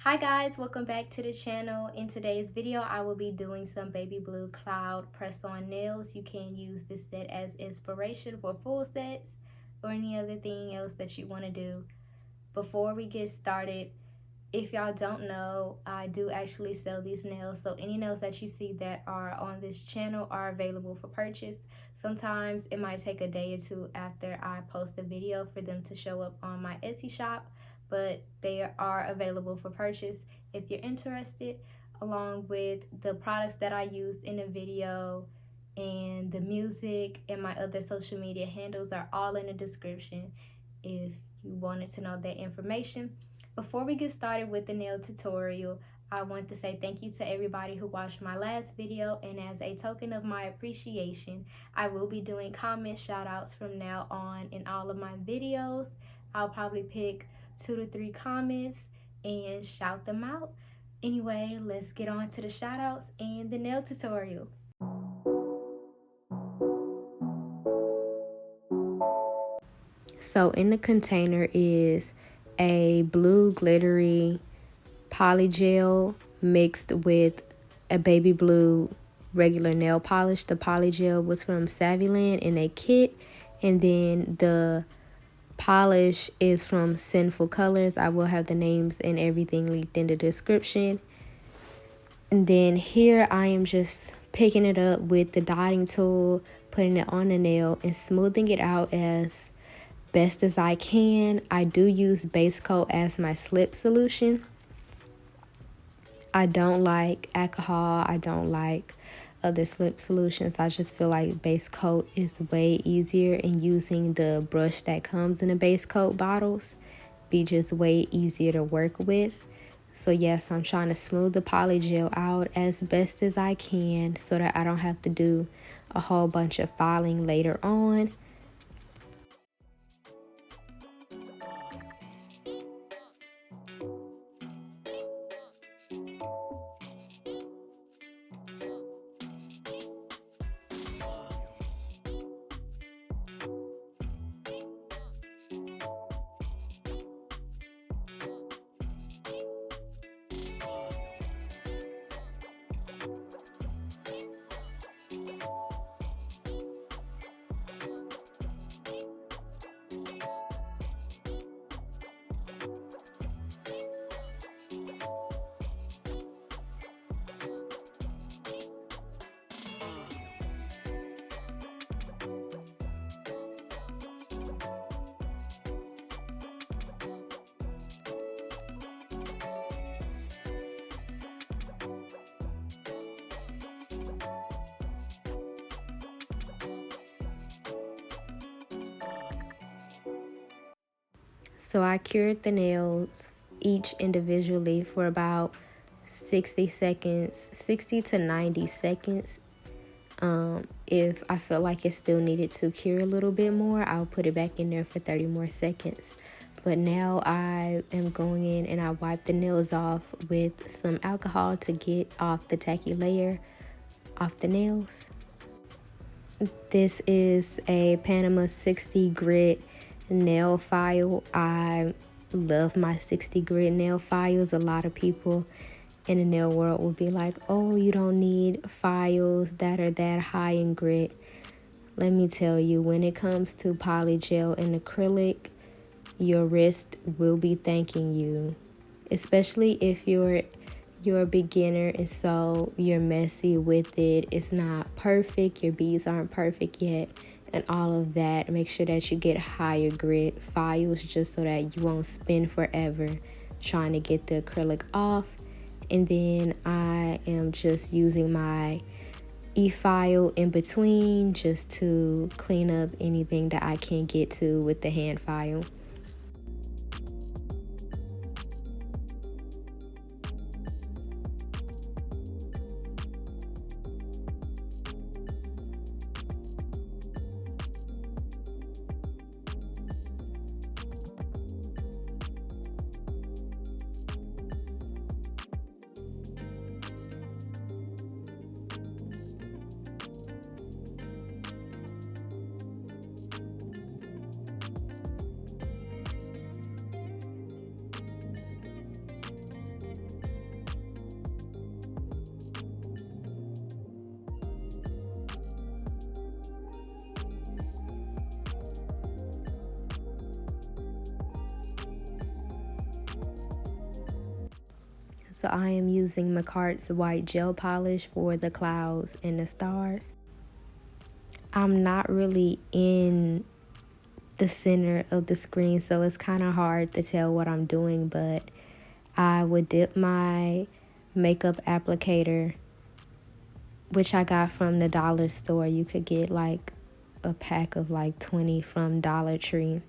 Hi guys, welcome back to the channel. In today's video, I will be doing some baby blue cloud press-on nails. You can use this set as inspiration for full sets or any other thing else that you want to do. Before we get started, if y'all don't know, I do actually sell these nails. So any nails that you see that are on this channel are available for purchase. Sometimes it might take a day or two after I post a video for them to show up on my Etsy shop, but they are available for purchase if you're interested, along with the products that I used in the video, and the music and my other social media handles are all in the description if you wanted to know that information. Before we get started with the nail tutorial, I want to say thank you to everybody who watched my last video, and as a token of my appreciation, I will be doing comment shout outs from now on in all of my videos. I'll probably pick 2 to 3 comments and shout them out. Anyway, let's get on to the shout outs and the nail tutorial. So in the container is a blue glittery polygel mixed with a baby blue regular nail polish. The polygel was from Saviland in a kit, and then the polish is from Sinful colors. I will have the names and everything linked in the description. And then here I am just picking it up with the dotting tool, putting it on the nail and smoothing it out as best as I can. I do use base coat as my slip solution. I don't like alcohol. I don't like other slip solutions. I just feel like base coat is way easier, and using the brush that comes in the base coat bottles be just way easier to work with. So yes, I'm trying to smooth the polygel out as best as I can so that I don't have to do a whole bunch of filing later on. So I cured the nails each individually for about 60 seconds, 60 to 90 seconds. If I felt like it still needed to cure a little bit more, I'll put it back in there for 30 more seconds. But now I am going in and I wipe the nails off with some alcohol to get off the tacky layer off the nails. This is a Panama 60 grit nail file. I love my 60 grit nail files. A lot of people in the nail world will be like, oh, you don't need files that are that high in grit. Let me tell you, when it comes to polygel and acrylic, your wrist will be thanking you, especially if you're a beginner and so you're messy with it. It's not perfect, your beads aren't perfect yet, and all of that. Make sure that you get higher grit files just so that you won't spin forever trying to get the acrylic off. And then I am just using my e-file in between just to clean up anything that I can't get to with the hand file. So I am using Macart's white gel polish for the clouds and the stars. I'm not really in the center of the screen, so it's kind of hard to tell what I'm doing, but I would dip my makeup applicator, which I got from the dollar store. You could get like a pack of like 20 from Dollar Tree.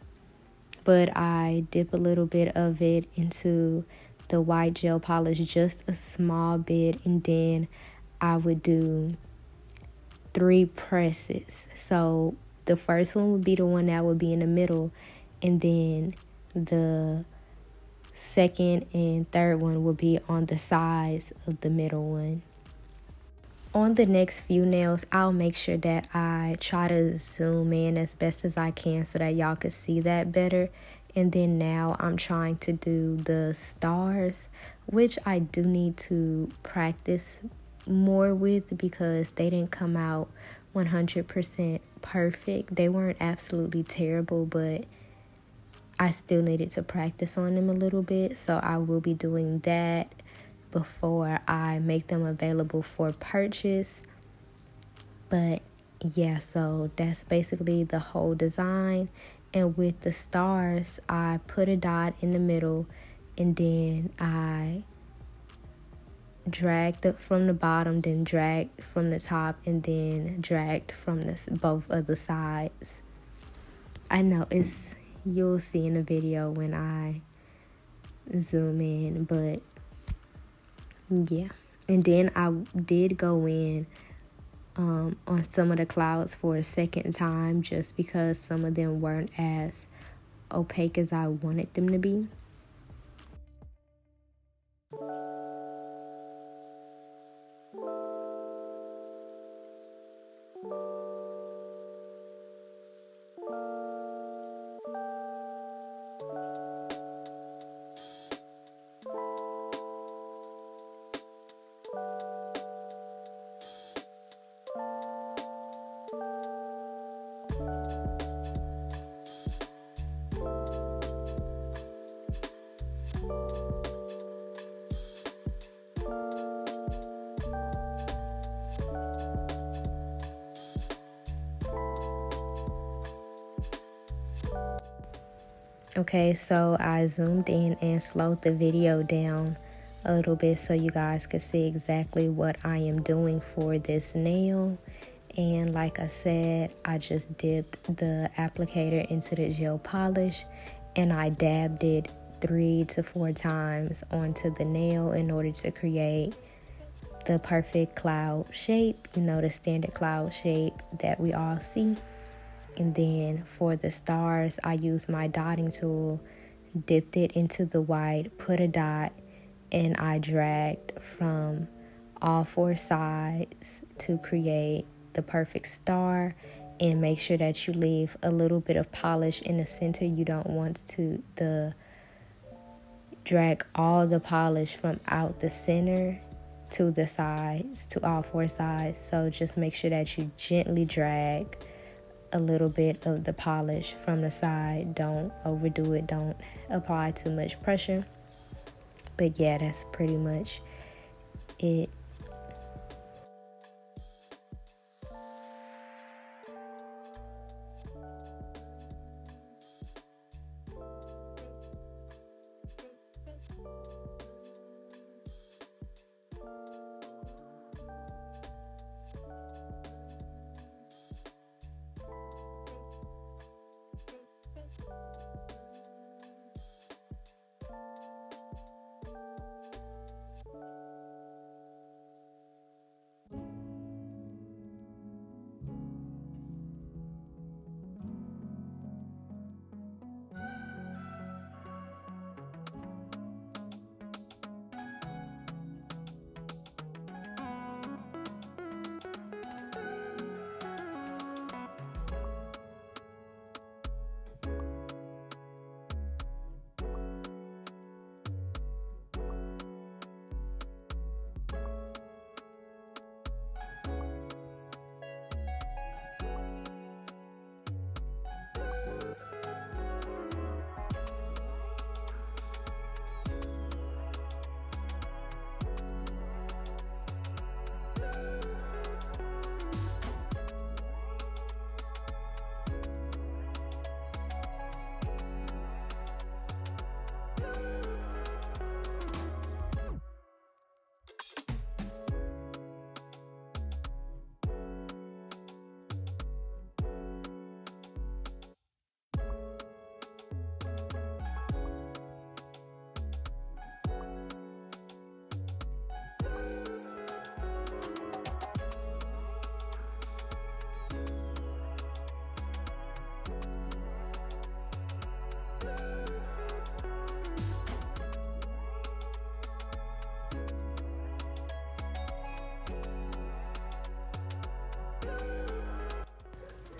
But I dip a little bit of it into the white gel polish, just a small bit, and then I would do 3 presses. So the first one would be the one that would be in the middle, and then the second and third one will be on the sides of the middle one. On the next few nails, I'll make sure that I try to zoom in as best as I can so that y'all can see that better. And then now I'm trying to do the stars, which I do need to practice more with because they didn't come out 100% perfect. They weren't absolutely terrible, but I still needed to practice on them a little bit. So I will be doing that before I make them available for purchase. But yeah, so that's basically the whole design. And with the stars, I put a dot in the middle, and then I dragged it from the bottom, then dragged from the top, and then dragged from both of the sides. I know you'll see in the video when I zoom in, but yeah. And then I did go in on some of the clouds for a second time just because some of them weren't as opaque as I wanted them to be. Okay, so I zoomed in and slowed the video down a little bit so you guys could see exactly what I am doing for this nail. And like I said, I just dipped the applicator into the gel polish and I dabbed it 3 to 4 times onto the nail in order to create the perfect cloud shape, the standard cloud shape that we all see. And then for the stars, I used my dotting tool, dipped it into the white, put a dot, and I dragged from all 4 sides to create the perfect star. And make sure that you leave a little bit of polish in the center. You don't want to drag all the polish from out the center to the sides, to all 4 sides. So just make sure that you gently drag a little bit of the polish from the side. Don't overdo it. Don't apply too much pressure. But yeah, that's pretty much it.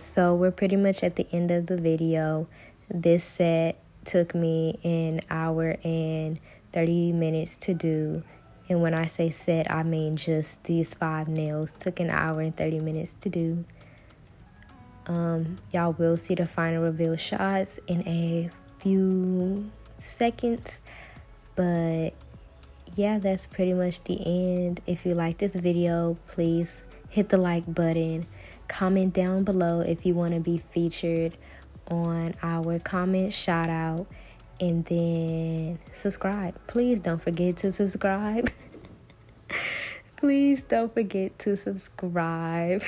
So we're pretty much at the end of the video. This set took me an hour and 30 minutes to do. And when I say set, I mean just these 5 nails took an hour and 30 minutes to do. Y'all will see the final reveal shots in a few seconds. But yeah, that's pretty much the end. If you like this video, please hit the like button. Comment down below if you want to be featured on our comment shout out, and then subscribe. Please don't forget to subscribe. Please don't forget to subscribe.